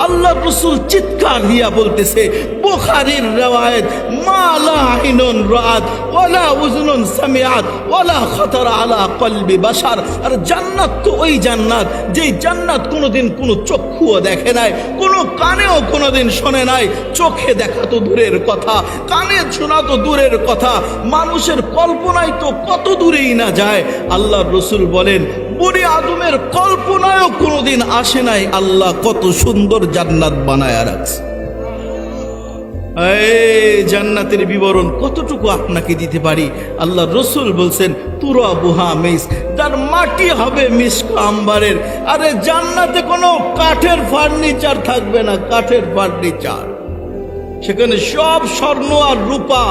আল্লাহ রসুল চিৎকার দিয়া বলতেছে, বুখারীর রিওয়ায়াত, মা লা আইনুন রাআত ওয়ালা উযুনুন সামিআত ওয়ালা খাতারা আলা কলবি বাশার। আর জান্নাত তো ওই জান্নাত, যেই জান্নাত কোনোদিন কোনো চক্ষুও দেখে নাই, কোনো কানেও কোনোদিন শোনে নাই। চোখে দেখা তো দূরের কথা, কানে শোনা তো দূরের কথা, মানুষের কল্পনায় তো কত দূরেই না যায়। আল্লাহ রসুল বলেন, বনি আদমের কল্পনায়ও কোনোদিন আসে নাই আল্লাহ কত সুন্দর জান্নাত বানায় রাখছে। এই জান্নাতের বিবরণ কতটুকু আপনাকে দিতে পারি? আল্লাহ রসুল বলছেন, তুরা বুহা মিস, যার মাটি হবে মিস্ক আম্বারের। আরে জান্নাতে কোনো কাঠের ফার্নিচার থাকবে না, কাঠের ফার্নিচার। সেখানে সব স্বর্ণ আর রূপা,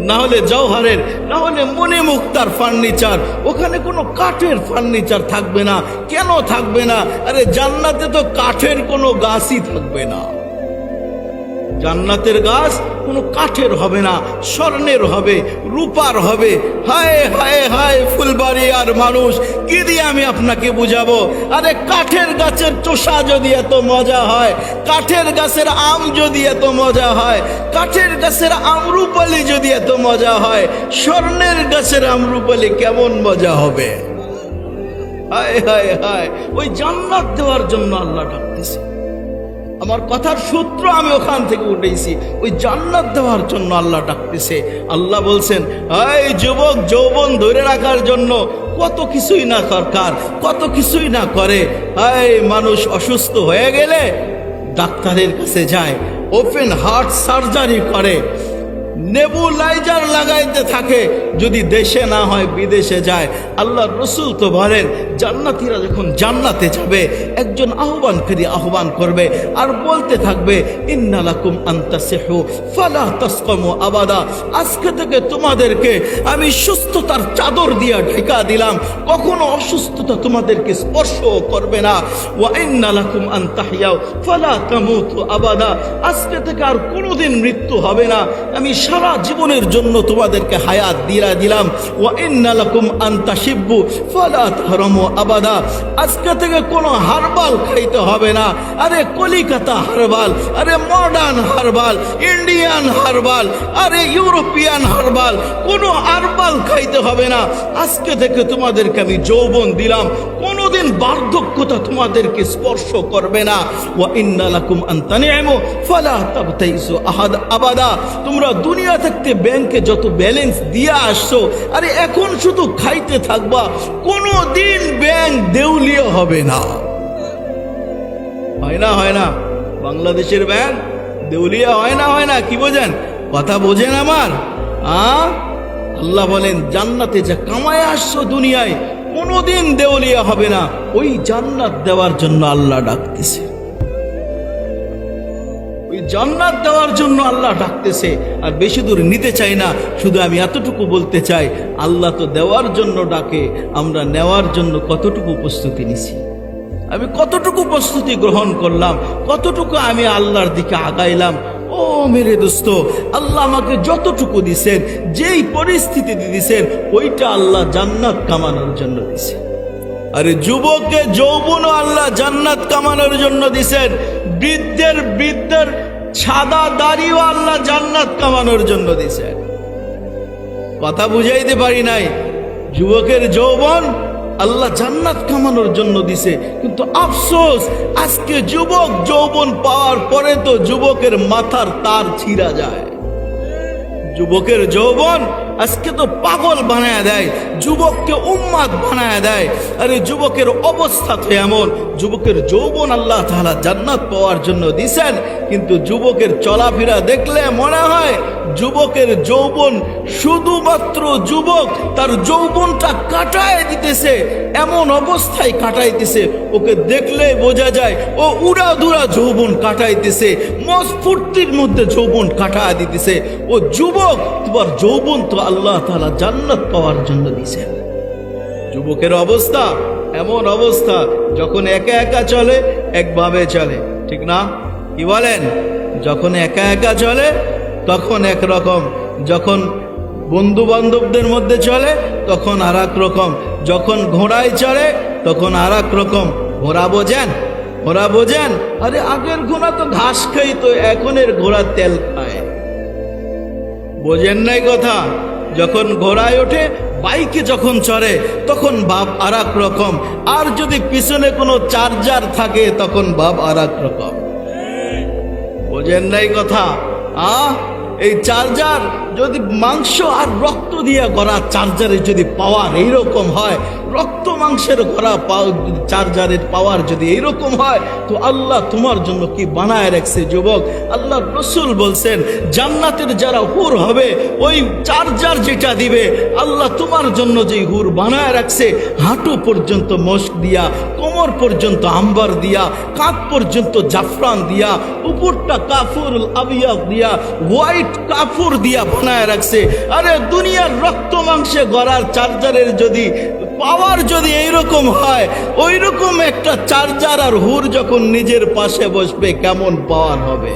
না হলে জওহারের, না হলে মণি মুক্তার ফার্নিচার। ওখানে কোনো কাঠের ফার্নিচার থাকবে না। কেন থাকবে না? আরে জান্নাতে তো কাঠের কোনো গাছই থাকবে না। জান্নাতের গাছ কোনো কাঠের হবে না, স্বর্ণের হবে, রূপার হবে। হায় হায় হায় ফুলবাড়ি আর মানুষ, কি দিয়ে আমি আপনাকে বুঝাবো? আরে কাঠের গাছের চোষা যদি এত মজা হয়, কাঠের গাছের আম যদি এত মজা হয়, কাঠের গাছের আমরুপালি যদি এত মজা হয়, স্বর্ণের গাছের আমরুপালি কেমন মজা হবে? হায় হায় হায়, ওই জান্নাত দেওয়ার জন্য আল্লাহ ডাকতেছে। আমার কথার সূত্র আমি ওখান থেকে উঠেছি, ওই জান্নাত দেওয়ার জন্য আল্লাহ ডাকতেছে। আল্লাহ বলছেন, এই যুবক যৌবন ধরে রাখার জন্য কত কিছুই না দরকার, কত কিছুই না করে। এই মানুষ অসুস্থ হয়ে গেলে ডাক্তারের কাছে যায়, ওপেন হার্ট সার্জারি করে, নেবুলাইজার লাগাইতে থাকে, যদি দেশে না হয় বিদেশে যায়। আল্লাহ রসুল তো বলেন, জান্নাতীরা যখন জান্নাতে যাবে একজন আহ্বানকারী আহ্বান করবে আর বলতে থাকবে, ইন্না লাকুম আন তাসিহু ফালা তাসকামু আবাদা। আজকে থেকে তোমাদেরকে আমি সুস্থতার চাদর দিয়া ঢেকা দিলাম, কখনো অসুস্থতা তোমাদেরকে স্পর্শ করবে না। ওয়া ইন্না লাকুম আন তাহইয়াউ ফালা তামুতু আবাদা। আজকে থেকে আর কোনোদিন মৃত্যু হবে না, আমি সারা জীবনের জন্য তোমাদেরকে হায়াত দিয়া দিলাম। ওয়া ইন্না লাকুম আন তাশিব্বু ফালা তাহরামু আবাদা। আজকে থেকে কোনো হারবাল খাইতে হবে না। আরে কলিকাতা হারবাল, আরে মডার্ন হারবাল, ইন্ডিয়ান হারবাল, আরে ইউরোপিয়ান হারবাল, কোনো হারবাল খাইতে হবে না। আজকে থেকে তোমাদেরকে আমি যৌবন দিলাম, কোনোদিন বার্ধক্যতা তোমাদেরকে স্পর্শ করবে না। ওয়া ইন্না লাকুম আন তানিমু ফালা তাবতাইসু আহাদ আবাদা। তোমরা দুনিয়া থাকতে ব্যাংকে যত ব্যালেন্স দিয়ে আসছো, আরে এখন শুধু খাইতে থাকবা, কোনো দিন ব্যাংক দেউলিয়া হবে না। হয় না? হয় না? বাংলাদেশের ব্যাংক দেউলিয়া হয় না? হয় না? কি বোঝেন? কথা বোঝেন আমার? আল্লাহ বলেন, জান্নাতে যা কামায় আসছো দুনিয়ায়, কোনোদিন দেউলিয়া হবে না। ওই জান্নাত দেওয়ার জন্য আল্লাহ ডাকতেছে, ওই জান্নাত দেওয়ার জন্য আল্লাহ ডাকতেছে। আর বেশি দূর নিতে চাই না, শুধু আমি এতটুকু বলতে চাই, আল্লাহ তো দেওয়ার জন্য ডাকে, আমরা নেওয়ার জন্য কতটুকু প্রস্তুতি নিছি? আমি কতটুকু প্রস্তুতি গ্রহণ করলাম? কতটুকু আমি আল্লাহর দিকে আগাইলাম? ও মেরে দোস্ত, আল্লাহ আমাকে যতটুকু দিছেন, যেই পরিস্থিতিতে দিছেন, ওইটা আল্লাহ জান্নাত কামানোর জন্য দিছে। আরে যুবককে যৌবনও আল্লাহ জান্নাত কামানোর জন্য দিছেন। বৃদ্ধের সাদা দাড়িও আল্লাহ জান্নাত কামানোর জন্য দিছেন। কথা বুঝাইতে পারি নাই? যুবকের যৌবন আল্লাহ জান্নাত কামানোর জন্য দিছে। কিন্তু আফসোস, আজকে যুবক যৌবন পাওয়ার পরে তো যুবকের মাথার তার ছিঁড়া যায়। যুবকের যৌবন আজকে তো পাগল বানায় দেয়, যুবককে উম্মাদ বানায় দেয়। আরে যুবকের অবস্থা তো এমন, যুবকের যৌবন আল্লাহ তাআলা জান্নাত পাওয়ার জন্য দিছেন, কিন্তু যুবকের চলাফেরা দেখলে মনে হয় যুবকের যৌবন শুধুমাত্র যুবক তার যৌবনটা কাটায় দিতেছে, এমন অবস্থায় কাটাইতেছে, ওকে দেখলে বোঝা যায় ও উড়াধুরা যৌবন কাটাইতেছে, মজ ফুর্তির মধ্যে যৌবন কাটায় দিতেছে। ও যুবক, তোমার যৌবন তো আল্লাহ তাআলা জান্নাত পাওয়ার জন্য দিয়েছেন। যুবকের অবস্থা এমন অবস্থা, যখন একা একা চলে একভাবে চলে, ঠিক না? কি বলেন? যখন একা একা চলে তখন একরকম, যখন বন্ধু বান্ধবদের মধ্যে চলে তখন আর এক রকম, যখন ঘোড়ায় চড়ে তখন আর এক রকম। ঘোড়া বোঝেন? ঘোড়া বোঝেন? আরে আগের ঘোড়া তো ঘাস খাইতো, এখনের ঘোড়া তেল খায়। বোঝেন নাই কথা? যখন ঘোড়ায় ওঠে, বাইকে যখন চড়ে, তখন ভাব আর এক রকম, আর যদি পিছনে কোনো চার্জার থাকে তখন ভাব আর এক রকম। বোঝেন নাই কথা? এই চার্জার যদি মাংস আর রক্ত দিয়ে গড়া চার্জারের যদি পাওয়ার এইরকম হয়, রক্ত মাংসের গড়া চার্জারের পাওয়ার যদি এইরকম হয়, তো আল্লাহ তোমার জন্য কি বানায় রাখছে যুবক। আল্লাহ রসুল বলছেন, জান্নাতের যারা হুর হবে, ওই চার্জার যেটা দিবে, আল্লাহ তোমার জন্য যে হুর বানায় রাখছে, হাঁটু পর্যন্ত মস্ক দিয়া, কোমর পর্যন্ত আম্বার দিয়া, কাঁধ পর্যন্ত জাফরান দিয়া, উপরটা কাফুর আবিয়া দিয়া, হোয়াইট কাফুর দিয়া বানায় রাখছে। আরে দুনিয়ার রক্ত মাংসে গড়ার চার্জারের যদি পাওয়ার যদি এইরকম হয়, ওই রকম একটা চার্জার আর হুর যখন নিজের পাশে বসবে, কেমন পাওয়ার হবে?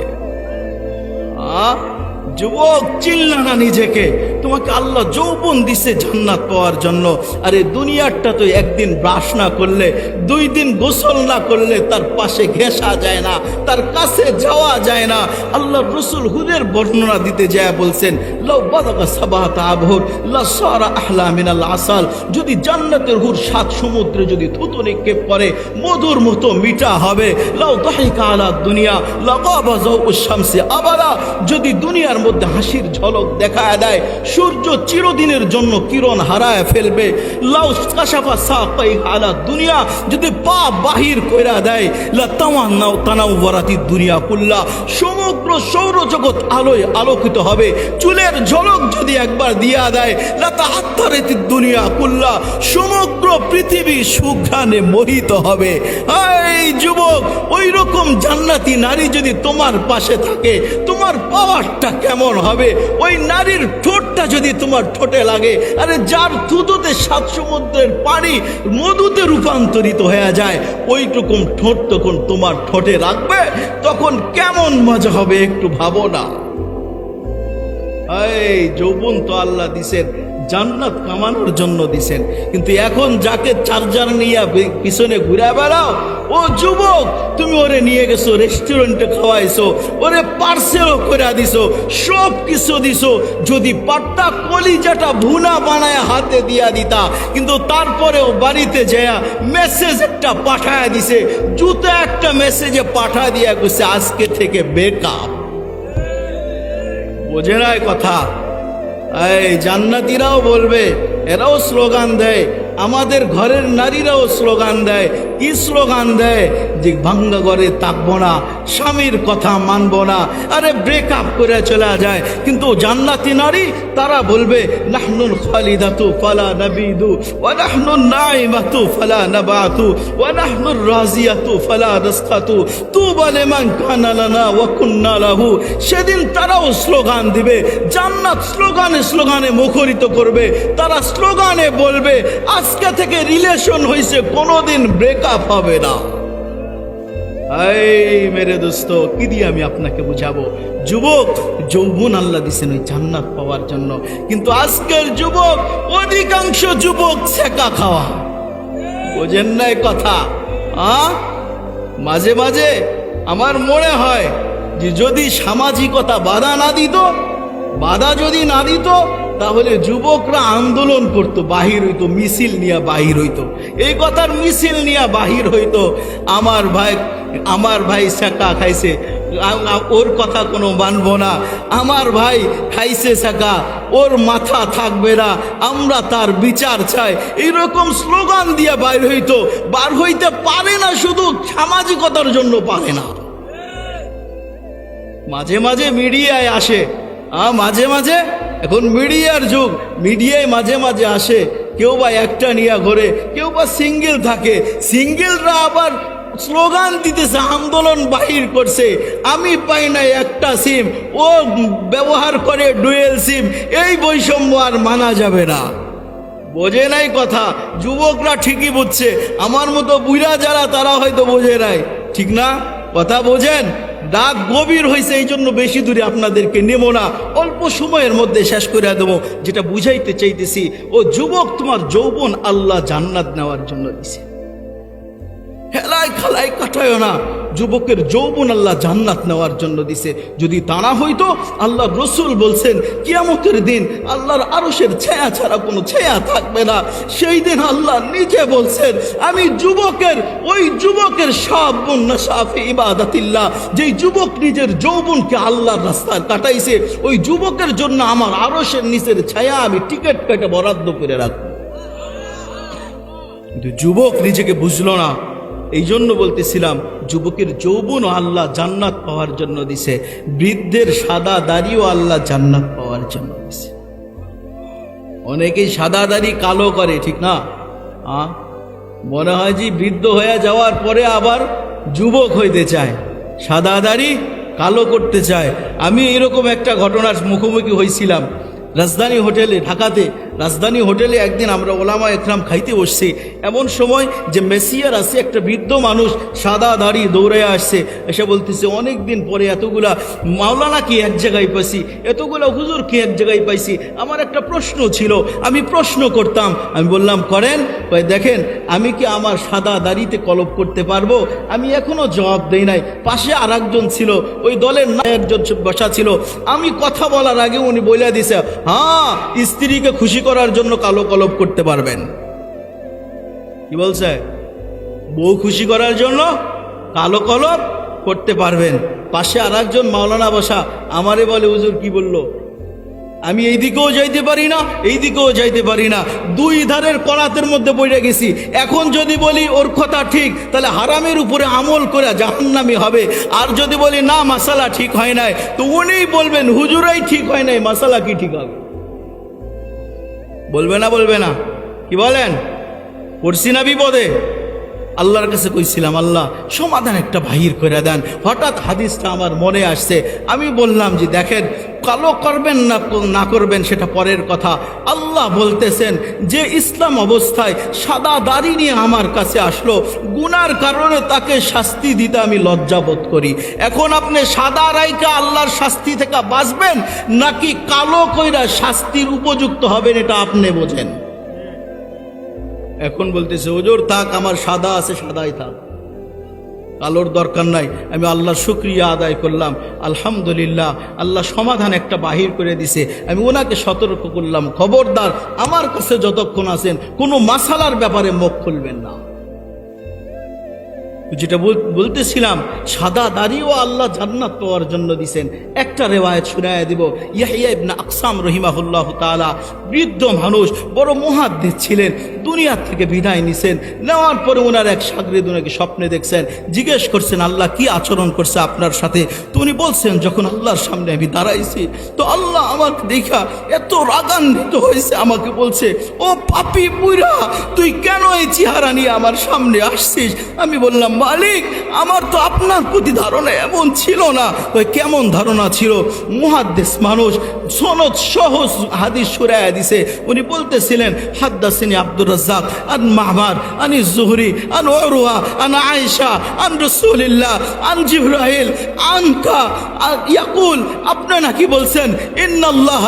যুবক, চিল্লা না নিজেকে। তোমাকে আল্লাহ যৌবন দিছে জান্নাত পাওয়ার জন্য। আরে দুনিয়ারটা তো একদিন ব্রাশ না করলে, 2 দিন গোসল না করলে তার পাশে ঘেঁষা যায় না, তার কাছে যাওয়া যায় না। আল্লাহ রসুল হুরের বর্ণনা দিতে যায় বলছেন, লাউ বাদাকা সাবাতা আবহুর লা সারা আহলা মিনাল আসাল। যদি জান্নাতের হুর 7 সমুদ্রে যদি থুতু নিক্ষেপ করে, মধুর মতো মিঠা হবে। লাউ দাহিকা আলা দুনিয়া লাগাবা যাউউশ শামসি আবারা। যদি দুনিয়ার মধ্যে হাসির ঝলক দেখা দেয়, সূর্য চিরদিনের জন্য কিরণ হারায় ফেলবে। লাউ কাশাফা সাকাই আলা দুনিয়া, যদি পা বাহির কইরা দেয়, লা তাওয়ান্নাউ তানাওয়ারাতি দুনিয়া কুল্লা। সমগ্র সৌরজগৎ আলোয় আলোকিত হবে। চুলের ঝলক যদি একবার দিয়া দেয়, লা তাআত্তারাতি দুনিয়া কুল্লা। সমগ্র পৃথিবী সুঘ্রাণে মোহিত হবে। এই যুবক, ওই রকম জান্নাতি নারী যদি তোমার পাশে থাকে, তোমার পাওয়ারটা কেমন হবে? ওই নারীর ঠোঁটটা যদি তোমার ঠোঁটে লাগে, আরে যার থুতুতে 7 সমুদ্রের পানি মধুতে রূপান্তরিত হয়ে যায়, ওই রকম ঠোঁট তখন তোমার ঠোঁটে রাখবে, তখন কেমন মজা হবে একটু ভাবো না। এই যৌবন তো আল্লাহ দিছেন জান্নাত কামানোর জন্য দিছেন, কিন্তু এখন যাকে চার্জার নিয়ে পিছনে ঘুরে বেড়াও, ও যুবক, তুমি ওরে নিয়ে গেছো রেস্টুরেন্টে, খাওয়াইছো, ওরে পার্সেলও করে দিছো, সব কিছু দিছো। যদি পাট্টা কলিজাটা ভুনা বানায় হাতে দিয়া দিতা, কিন্তু তারপরেও বাড়িতে যায় মেসেজ একটা পাঠায় দিছে, জুতো একটা মেসেজে পাঠায় দিয়া গেছে, আজকে থেকে বেকআপ। বোঝে না কথা? এই জান্নাতীরাও বলবে, এরাও স্লোগান দেয়, আমাদের ঘরের নারীরাও স্লোগান দেয়। কি স্লোগান দেয়? যে ভাঙ্গা ঘরে থাকবো না, স্বামীর কথা মানবো না, আরে ব্রেকআপ করে চলে যায়। কিন্তু জান্নাতি নারী তারা বলবে, নাহনুল খালিদাতু ফালা নাবিদু ওয়া নাহনুন নাইমাতু ফালা নাবাতু ওয়া নাহনুর রাজিয়াতু ফালা নাসখাতু তুবা লিমান কানা লানা ওয়া কুন্না লাহু। সেদিন তারাও স্লোগান দিবে, জান্নাত স্লোগানে মুখরিত করবে। তারা স্লোগানে বলবে, আজকে থেকে রিলেশন হয়েছে, কোনোদিন ব্রেকআপ হবে না। এই মেরে দোস্ত, কি দিয়ে আমি আপনাকে বুঝাবো? যুবক, যৌবন আল্লাহ দিছেন ওই জান্নাত পাওয়ার জন্য, কিন্তু আজকের যুবক, অধিকাংশ যুবক ছেকা খাওয়া। বোঝেন নাই কথা? মাঝে মাঝে আমার মনে হয় যে যদি সামাজিকতা বাধা যদি না দিত, তাহলে যুবকরা আন্দোলন করতো, বাহির হইতো, মিছিল নিয়ে বাহির হইতো। এই কথার মিছিল নিয়ে বাহির হইতো, আমার ভাই ছেকা খাইছে, ওর কথা কোনো মানবো না, আমার ভাই খাইছে ছেকা, ওর মাথা থাকবে না, আমরা তার বিচার চাই। এইরকম স্লোগান দিয়ে বাইর হইতো। বার হইতে পারে না, শুধু সামাজিকতার জন্য পারে না। মাঝে মাঝে মিডিয়ায় আসে, মাঝে মাঝে, এখন মিডিয়ার যুগ, মিডিয়ায় মাঝে মাঝে আসে, কেউ বা একটা নিয়ে ঘোরে, কেউ বা সিঙ্গেল থাকে। সিঙ্গেলরা আবার স্লোগান দিতেছে, আন্দোলন বাহির করছে, আমি পাই না একটা সিম, ও ব্যবহার করে ডুয়েল সিম। এই বৈষম্য আর মানা যাবে না। বোঝে নাই কথা? যুবকরা ঠিকই বুঝছে, আমার মতো বুড়া যারা, তারা হয়তো বোঝে নাই। ঠিক না কথা? বোঝেন? রাত গভীর হয়েছে, এই জন্য বেশি দূরে আপনাদেরকে নেব না, অল্প সময়ের মধ্যে শেষ করে দেবো। যেটা বুঝাইতে চাইতেছি, ও যুবক, তোমার যৌবন আল্লাহ জান্নাত নেওয়ার জন্য দিছে। হেলায় খালায় কাটায় না। যুবকের যৌবন আল্লাহ জান্নাত নেওয়ার জন্য দিছে। যদি তা না হইতো, আল্লাহর রসুল বলছেন কিয়ামতের দিন আল্লাহর আরশের ছায়া ছাড়া কোনো ছায়া থাকবে না। সেই দিন আল্লাহ নিজে বলছেন, আমি ওই যুবকের শাবুন নাশা ফি ইবাদাতিল্লাহ, যেই যুবক নিজের যৌবনকে আল্লাহর রাস্তায় কাটাইছে, ওই যুবকের জন্য আমার আরশের নিচের ছায়া আমি টিকিট কেটে বরাদ্দ করে রাখবো। কিন্তু যুবক নিজেকে বুঝলো না। এই জন্য বলতেছিলাম, যুবকের যৌবনও আল্লাহ জান্নাত পাওয়ার জন্য দিছে, বৃদ্ধের সাদা দাড়িও আল্লাহ জান্নাত পাওয়ার জন্য দিছে। অনেকেই সাদা দাড়ি কালো করে, ঠিক না? মনে হয় যে বৃদ্ধ হয়ে যাওয়ার পরে আবার যুবক হইতে চায়, সাদা দাড়ি কালো করতে চায়। আমি এরকম একটা ঘটনার মুখোমুখি হয়েছিলাম রাজধানী হোটেলে, ঢাকাতে রাজধানী হোটেলে। একদিন আমরা ওলামা একরাম খাইতে বসছি, এমন সময় যে মেসিয়ার আছে একটা বৃদ্ধ মানুষ সাদা দাড়ি দৌড়ে আসছে, এসে বলতেছে অনেক দিন পরে এতগুলা মাওলানা কি এক জায়গায় পাইছি, এতগুলা হুজুর কি এক জায়গায় পাইছি। আমার একটা প্রশ্ন ছিল, আমি প্রশ্ন করতাম। আমি বললাম করেন। দেখেন আমি কি আমার সাদা দাড়িতে কলব করতে পারবো? আমি এখনো জবাব দেই নাই। পাশে আর একজন ছিল, ওই দলের একজন বসা ছিল। আমি কথা বলার আগে উনি বলে দিছে, হ্যাঁ স্ত্রীকে খুশি করার জন্য কালো কলব করতে পারবেন। কি বলছে? বউ খুশি করার জন্য কালো কলব করতে পারবেন। পাশে আর একজন মাওলানা বসা, আমারে বলে হুজুর কি বললো? আমি এই দিকেও যাইতে পারি না, এই দিকেও যাইতে পারি না, দুই ধারের করাতের মধ্যে পড়ে গেছি। এখন যদি বলি ওর কথা ঠিক, তাহলে হারামের উপরে আমল করে জাহান্নামী হবে। আর যদি বলি না মাসালা ঠিক হয় নাই, তো উনিই বলবেন হুজুরাই ঠিক হয় নাই, মাসালা কি ঠিক হবে? বলবে না? বলবে না? কি বলেন? পড়ছি না বিপদে। আল্লাহর কাছে কইছিলাম, আল্লাহ সমাধান একটা বাহির করে দেন। হঠাৎ হাদিসটা আমার মনে আসছে। আমি বললাম যে দেখেন, কালো করবেন না করবেন সেটা পরের কথা। আল্লাহ বলতেছেন যে ইসলাম অবস্থায় সাদা দাড়ি নিয়ে আমার কাছে আসলো, গুনার কারণে তাকে শাস্তি দিতে আমি লজ্জাবোধ করি। এখন আপনি সাদা রাইকা আল্লাহর শাস্তি থেকে বাঁচবেন, নাকি কালো কইরা শাস্তির উপযুক্ত হবেন, এটা আপনি বোঝেন। এখন বলতেছে হুজুর থাক, আমার সাদা আছে সাদাই থাক, কালোর দরকার নাই। আমি আল্লাহর শুকরিয়া আদায় করলাম, আলহামদুলিল্লাহ আল্লাহ সমাধান একটা বাহির করে দিছে। আমি ওনাকে সতর্ক করলাম, খবরদার আমার কাছে যতক্ষণ আছেন কোনো মাসালার ব্যাপারে মুখ খুলবেন না। যেটা বলতেছিলাম, সাদা দাড়িও আল্লাহ জান্নাত পাওয়ার জন্য দিছেন। একটা রেওয়ায়েত শুনাইয়া দিব। ইয়াহইয়া ইবনে আকসাম রহিমাহুল্লাহ তাআলা বৃদ্ধ মানুষ, বড় মুহাদ্দিস ছিলেন, দুনিয়া থেকে বিদায় নিছেন। নেওয়ার পরে ওনার এক শাগরিদ ওনাকে স্বপ্নে দেখছেন, জিজ্ঞেস করছেন আল্লাহ কি আচরণ করছে আপনার সাথে? তো উনি বলছেন যখন আল্লাহর সামনে আমি দাঁড়াইছি, তো আল্লাহ আমাকে দেখা এত রাগান্বিত হয়েছে, আমাকে বলছে ও পাপী বুইরা, তুই কেন এই চেহারা নিয়ে আমার সামনে আসছিস? আমি বললাম মালিক, আমার তো আপনার প্রতি ধারণা এমন ছিল না। ওই কেমন ধারণা ছিল? মুহাদ্দিস মানুষ, সনদ সহজ হাদিস শুরায়া দিছে। উনি বলতেছিলেন হাদ্দাসিনি আব্দুর রাজ্জাক আন মাহমার আনি জুহরি আন উরওয়া আন আয়েশা আন রাসূলিল্লাহ আন জিবরাইল আনকা ইয়াকুল, আপনি নাকি বলছেন ইন্নাল্লাহ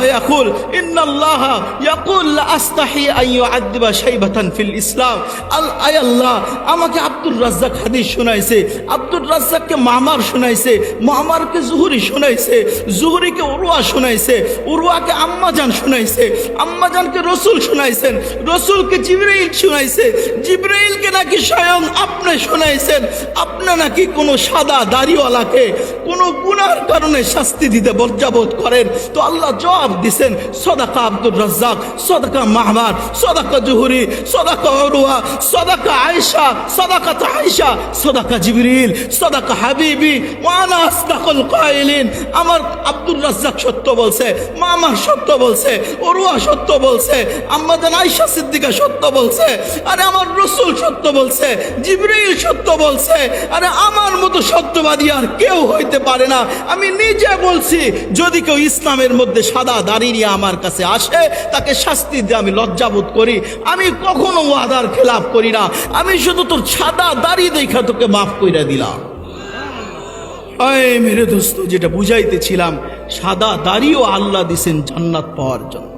ইয়াকুল লা আস্তাহি আন ইউআদ্দিবা শাইবাতান ফিল ইসলাম। আল্লাহ আমাকে আব্দুর রাজ্জাক হাদিস শোনাইছে, আব্দুর রাজ্জাককে মাহমার শোনাইছে, মাহমারকে জুহরি শোনাইছে, জুহরিকে উরওয়া শোনাইছে, উরওয়াকে আম্মাজান শোনাইছে, আম্মাজানকে রসুল শোনাইছেন, রসুলকে জিবরাইল শোনাইছে, জিবরাইলকে নাকি স্বয়ং আপনি শোনাইছেন। আপনি নাকি কোনো সাদা দাড়িওয়ালাকে কোনো গুনার কারণে শাস্তি দিতে লজ্জাবোধ করেন। তো আল্লাহ জবাব দিছেন, সদাকা আব্দুর রাজ্জাক, সদাকা মাহমার, সদাকা জুহরি, সদাকা উরওয়া, সদাকা আয়েশা, সদাকা আয়েশা, সদাকা জিবরিল, সদাকা হাবিবি ওয়া আনা আসদাকুল কাইলিন। আমার আব্দুর রাজ্জাক সত্য বলছে, মামার সত্য বলছে, উরওয়া সত্য বলছে, আম্মাজান আয়েশা সিদ্দিকা সত্য বলছে, আরে আমার রাসূল সত্য বলছে, জিবরিল সত্য বলছে। আরে আমার মতো সত্যবাদী আর কেউ হইতে পারে না। আমি নিজে বলছি, যদি কেউ ইসলামের মধ্যে সাদা দাড়ি নিয়ে আমার কাছে আসে, তাকে শাস্তি দিয়ে আমি লজ্জাবোধ করি। আমি কখনো ওয়াদার খেলাফ করি না। আমি শুধু তোর সাদা দাড়ি দেখা তোকে মাফ কইরা দিলাম। আয় মেরে দোস্ত, যেটা বুঝাইতেছিলাম, সাদা দাড়িও আল্লাহ দিছেন জান্নাত পাওয়ার জন্য।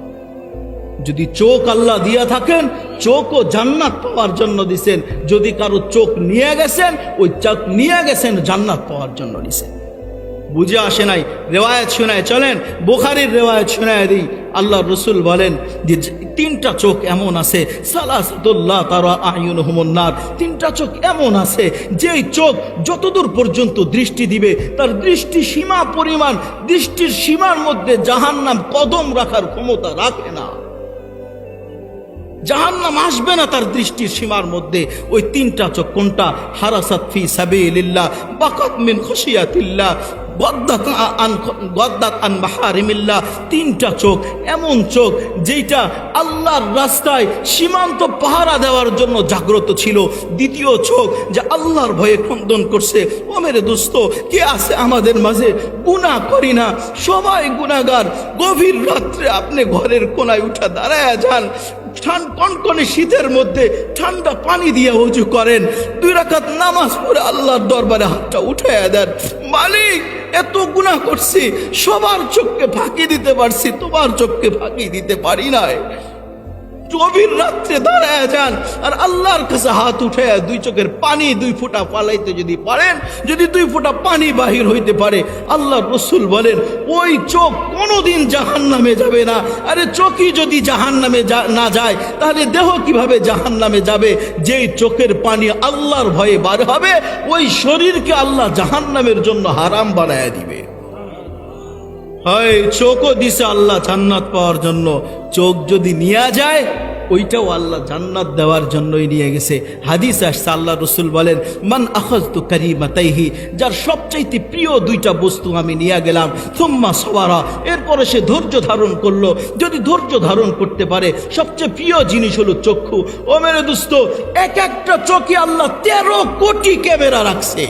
যদি চোখ আল্লাহ দিয়া থাকেন, চোখও জান্নাত পাওয়ার জন্য দিছেন। যদি কারো চোখ নিয়ে গেছেন, ওই চোখ নিয়ে গেছেন জান্নাত পাওয়ার জন্য দিছেন। বুঝে আসে নাই? রেওয়ায়াত শোনায় চলেন, বুখারীর রেওয়ায়াত শোনায় দিই। আল্লাহ রসুল বলেন যে তিনটা চোখ এমন আছে, সালাসাতুল্লাহ তারা আয়ুনহুমুন নার, তিনটা চোখ এমন আছে যেই চোখ যতদূর পর্যন্ত দৃষ্টি দিবে তার দৃষ্টি সীমা পরিমাণ, দৃষ্টির সীমার মধ্যে জাহান্নাম কদম রাখার ক্ষমতা রাখে না। জাহান্নাম আসবে না তার দৃষ্টির সীমার মধ্যে। ওই তিনটা চোখ কোনটা? হারাসাত ফি সাবিলিল্লাহ, বাকাত মিন খুশিয়াতিল্লাহ, গদ্দাত আন মাহারিমিল্লাহ। তিনটা চোখ এমন চোখ যেটা আল্লাহর রাস্তায় সীমান্ত পাহারা দেওয়ার জন্য জাগ্রত ছিল। দ্বিতীয় চোখ যে আল্লাহর ভয়ে ক্রন্দন করছে। ও মেরে দোস্ত, কে আছে আমাদের মাঝে গুনাহ করি না? সবাই গুনাহগার। গভীর রাত্রে আপনি ঘরের কোনায় উঠা দাঁড়ায় যান, কনকনে শীতের মধ্যে ঠান্ডা পানি দিয়ে ওযু করেন, 2 রাকাত নামাজ পড়ে আল্লাহর দরবারে হাতটা উঠাইয়া দেন, মালিক এত গুনাহ করছি, সবার চোখকে ফাঁকি দিতে পারছি, তোমার চোখকে ফাঁকি দিতে পারি নাই। গভীর রাত্রে দাঁড়ায় যান আর আল্লাহর কাছে হাত উঠাইয়া 2 চোখের পানি 2 ফোঁটা পালাইতে যদি পারেন, যদি 2 ফোঁটা পানি বাহির হইতে পারে, আল্লাহর রাসূল বলেন ওই চোখ কোনোদিন জাহান্নামে যাবে না। আরে চোখই যদি জাহান্নামে না যায় তাহলে দেহ কিভাবে জাহান্নামে যাবে? যেই চোখের পানি আল্লাহর ভয়ে বার হবে, ওই শরীরকে আল্লাহ জাহান্নামের জন্য হারাম বানায়া দিবে। হয় চোখও দিছে আল্লাহ জান্নাত পাওয়ার জন্য, চোখ যদি নিয়ে যায় ওইটাও আল্লাহ জান্নাত দেওয়ার জন্যই নিয়ে গেছে। হাদিস আসছে, আল্লাহ রসুল বলেন মান আখাযতু কারিমাতাইহি, যার সবচাইতে প্রিয় 2টা বস্তু আমি নিয়ে গেলাম, সুম্মা সাবারা, এরপরে সে ধৈর্য ধারণ করলো। যদি ধৈর্য ধারণ করতে পারে, সবচেয়ে প্রিয় জিনিস হলো চক্ষু। ও মেরে দোস্ত, এক একটা চোখে আল্লাহ 13 কোটি ক্যামেরা রাখছে।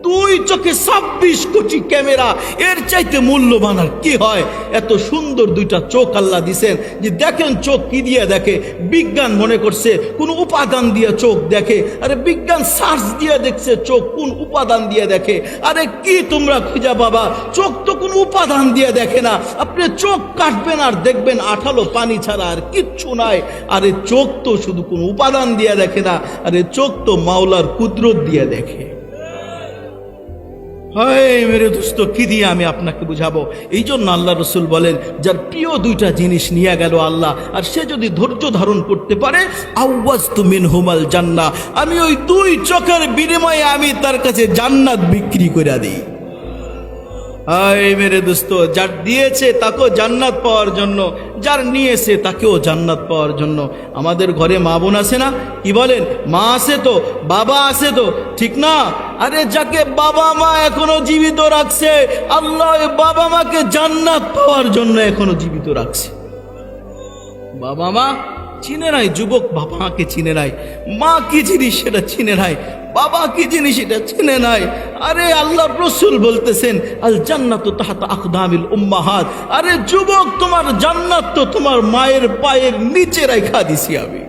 2 চোখে 26 কোটি ক্যামেরা। এর চাইতে মূল্যবান আর কি হয়? এত সুন্দর 2টা চোখ আল্লাহ দিছেন যে দেখেন চোখ কি দিয়ে দেখে। বিজ্ঞান মনে করছে কোন উপাদান দিয়ে চোখ দেখে। আরে বিজ্ঞান সার্চ দিয়ে দেখছে চোখ কোন উপাদান দিয়ে দেখে। আরে কি তোমরা খুঁজা বাবা, চোখ তো কোন উপাদান দিয়ে দেখে না। আপনি চোখ কাটবেন আর দেখবেন আঠালো পানি ছাড়া আর কিচ্ছু নাই। আরে চোখ তো শুধু কোন উপাদান দিয়ে দেখে না, আরে চোখ তো মাওলার কুদরত দিয়ে দেখে। হায় মেরে দোস্ত, কি দিয়ে আমি আপনাকে বুঝাবো? এই জন্য আল্লাহ রসুল বলেন যার প্রিয় 2টা জিনিস নিয়ে গেল আল্লাহ, আর সে যদি ধৈর্য ধারণ করতে পারে, আওয়াজতু মিনহুমাল জান্নাহ, আমি ওই 2 চোখের বিনিময়ে আমি তার কাছে জান্নাত বিক্রি করে দিই। হায় মেরে দোস্ত, যার দিয়েছে তাকেও জান্নাত পাওয়ার জন্য, যার নিয়েছে তাকেও জান্নাত পাওয়ার জন্য। আমাদের ঘরে মা বোন আছে না? কি বলেন? মা আছে তো, বাবা আছে তো, ঠিক না? আরে যাকে বাবা মা এখনো জীবিত রাখছে, আল্লাহ বাবা মাকে জান্নাত পাওয়ার জন্য এখনো জীবিত রাখছে। বাবা মা চিনে নাই, যুবক বাবা মাকে চিনে নাই, মা কি জিনিস সেটা চিনে নাই, বাবা কি জিনিস এটা চিনে নাই। আরে আল্লাহ রসুল বলতেছেন আল জান্নাতু তাহতা আকদামিল উম্মাহাত। আরে যুবক, তোমার জান্নাত তো তোমার মায়ের পায়ের নিচে রাখা দিছি আমি।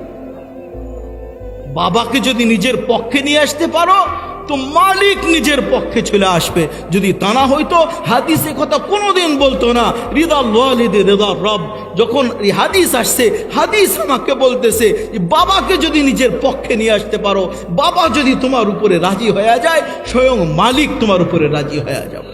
বাবাকে যদি নিজের পক্ষে নিয়ে আসতে পারো তো মালিক নিজের পক্ষে চলে আসবে। যদি তা না হইতো হাদিসে কথা কোনোদিন বলতো না, রিদাল ওয়ালিদি রিদার রব। যখন এই হাদিস আসছে, হাদিস আমাকে বলতেছে বাবাকে যদি নিজের পক্ষে নিয়ে আসতে পারো, বাবা যদি তোমার উপরে রাজি হয়ে যায়, স্বয়ং মালিক তোমার উপরে রাজি হয়ে যাবে।